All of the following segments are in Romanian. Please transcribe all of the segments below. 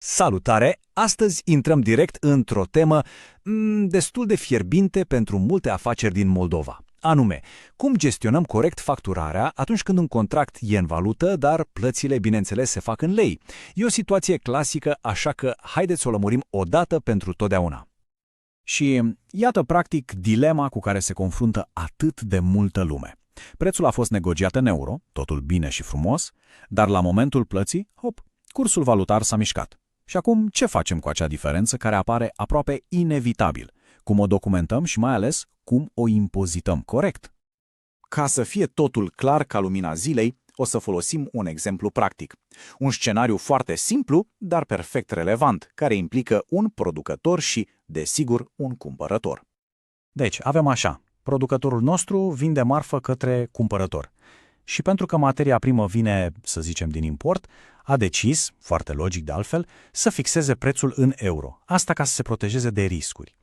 Salutare! Astăzi intrăm direct într-o temă destul de fierbinte pentru multe afaceri din Moldova. Anume, cum gestionăm corect facturarea atunci când un contract e în valută, dar plățile, bineînțeles, se fac în lei. E o situație clasică, așa că haideți să o lămurim odată pentru totdeauna. Și iată, practic, dilema cu care se confruntă atât de multă lume. Prețul a fost negociat în euro, totul bine și frumos, dar la momentul plății, hop, cursul valutar s-a mișcat. Și acum ce facem cu acea diferență care apare aproape inevitabil? Cum o documentăm și mai ales cum o impozităm corect? Ca să fie totul clar ca lumina zilei, o să folosim un exemplu practic. Un scenariu foarte simplu, dar perfect relevant, care implică un producător și, desigur, un cumpărător. Deci, avem așa. Producătorul nostru vinde marfă către cumpărător. Și pentru că materia primă vine, să zicem, din import, a decis, foarte logic de altfel, să fixeze prețul în euro. Asta ca să se protejeze de riscuri.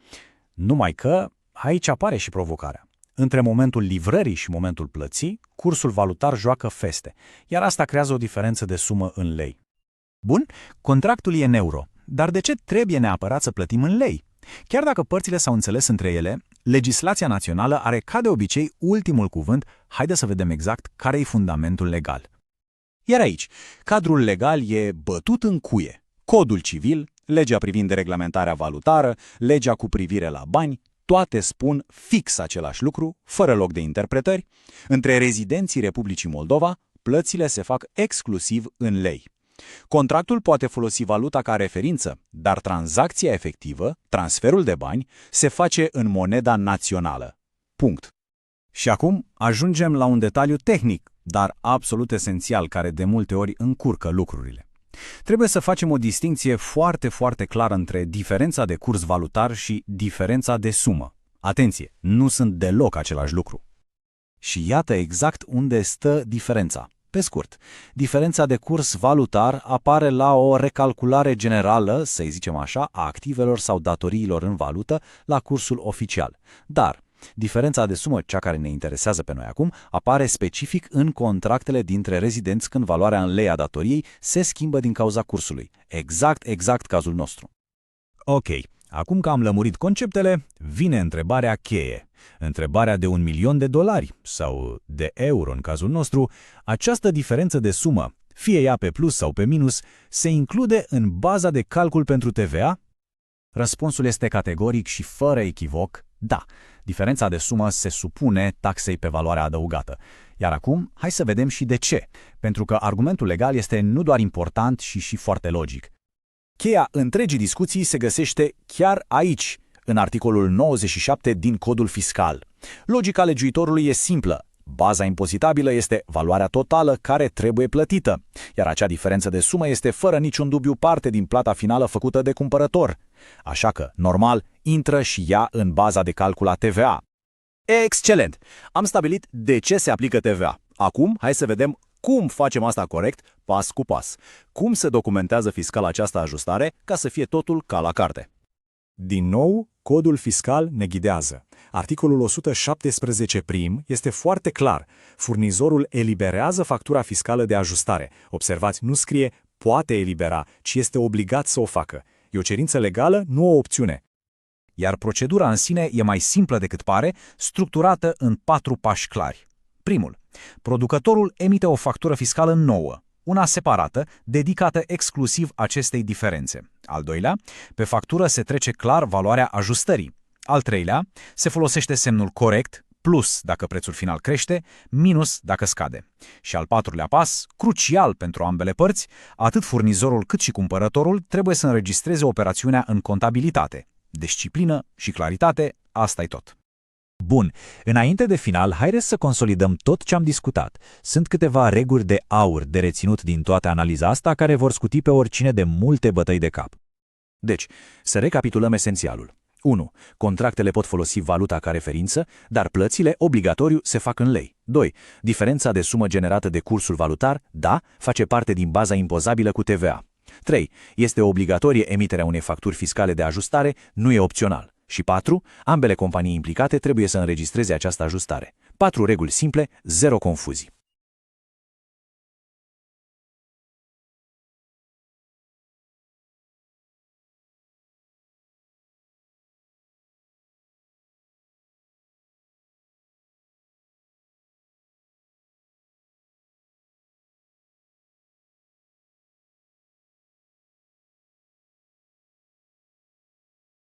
Numai că aici apare și provocarea. Între momentul livrării și momentul plății, cursul valutar joacă feste, iar asta creează o diferență de sumă în lei. Bun, contractul e în euro, dar de ce trebuie neapărat să plătim în lei? Chiar dacă părțile s-au înțeles între ele, legislația națională are ca de obicei ultimul cuvânt. Haideți să vedem exact care e fundamentul legal. Iar aici, cadrul legal e bătut în cuie. Codul civil, legea privind reglementarea valutară, legea cu privire la bani, toate spun fix același lucru, fără loc de interpretări. Între rezidenții Republicii Moldova, plățile se fac exclusiv în lei. Contractul poate folosi valuta ca referință, dar tranzacția efectivă, transferul de bani, se face în moneda națională. Punct. Și acum ajungem la un detaliu tehnic, dar absolut esențial, care de multe ori încurcă lucrurile. Trebuie să facem o distinție foarte, foarte clară între diferența de curs valutar și diferența de sumă. Atenție, nu sunt deloc același lucru. Și iată exact unde stă diferența. Pe scurt, diferența de curs valutar apare la o recalculare generală, să zicem așa, a activelor sau datoriilor în valută la cursul oficial. Dar diferența de sumă, cea care ne interesează pe noi acum, apare specific în contractele dintre rezidenți când valoarea în lei a datoriei se schimbă din cauza cursului. Exact cazul nostru. Ok, acum că am lămurit conceptele, vine întrebarea cheie. Întrebarea de $1.000.000 sau de euro în cazul nostru. Această diferență de sumă, fie ea pe plus sau pe minus, se include în baza de calcul pentru TVA? Răspunsul este categoric și fără echivoc, da. Diferența de sumă se supune taxei pe valoarea adăugată. Iar acum, hai să vedem și de ce. Pentru că argumentul legal este nu doar important și foarte logic. Cheia întregii discuții se găsește chiar aici, în articolul 97 din Codul Fiscal. Logica legiuitorului e simplă. Baza impozitabilă este valoarea totală care trebuie plătită, iar acea diferență de sumă este fără niciun dubiu parte din plata finală făcută de cumpărător. Așa că, normal, intră și ea în baza de calcul a TVA. Excelent! Am stabilit de ce se aplică TVA. Acum, hai să vedem cum facem asta corect, pas cu pas. Cum se documentează fiscal această ajustare ca să fie totul ca la carte. Din nou, Codul Fiscal ne ghidează. Articolul 117 prim este foarte clar. Furnizorul eliberează factura fiscală de ajustare. Observați, nu scrie poate elibera, ci este obligat să o facă. E o cerință legală, nu o opțiune. Iar procedura în sine e mai simplă decât pare, structurată în 4 pași clari. Primul, producătorul emite o factură fiscală nouă, una separată, dedicată exclusiv acestei diferențe. Al doilea, pe factură se trece clar valoarea ajustării. Al treilea, se folosește semnul corect, plus dacă prețul final crește, minus dacă scade. Și al patrulea pas, crucial pentru ambele părți, atât furnizorul cât și cumpărătorul trebuie să înregistreze operațiunea în contabilitate. Disciplină și claritate, asta e tot. Bun, înainte de final, haideți să consolidăm tot ce am discutat. Sunt câteva reguli de aur de reținut din toată analiza asta care vor scuti pe oricine de multe bătăi de cap. Deci, să recapitulăm esențialul. 1. Contractele pot folosi valuta ca referință, dar plățile obligatoriu se fac în lei. 2. Diferența de sumă generată de cursul valutar, da, face parte din baza impozabilă cu TVA. 3. Este obligatorie emiterea unei facturi fiscale de ajustare, nu e opțional. Și 4. Ambele companii implicate trebuie să înregistreze această ajustare. 4 reguli simple, 0 confuzii.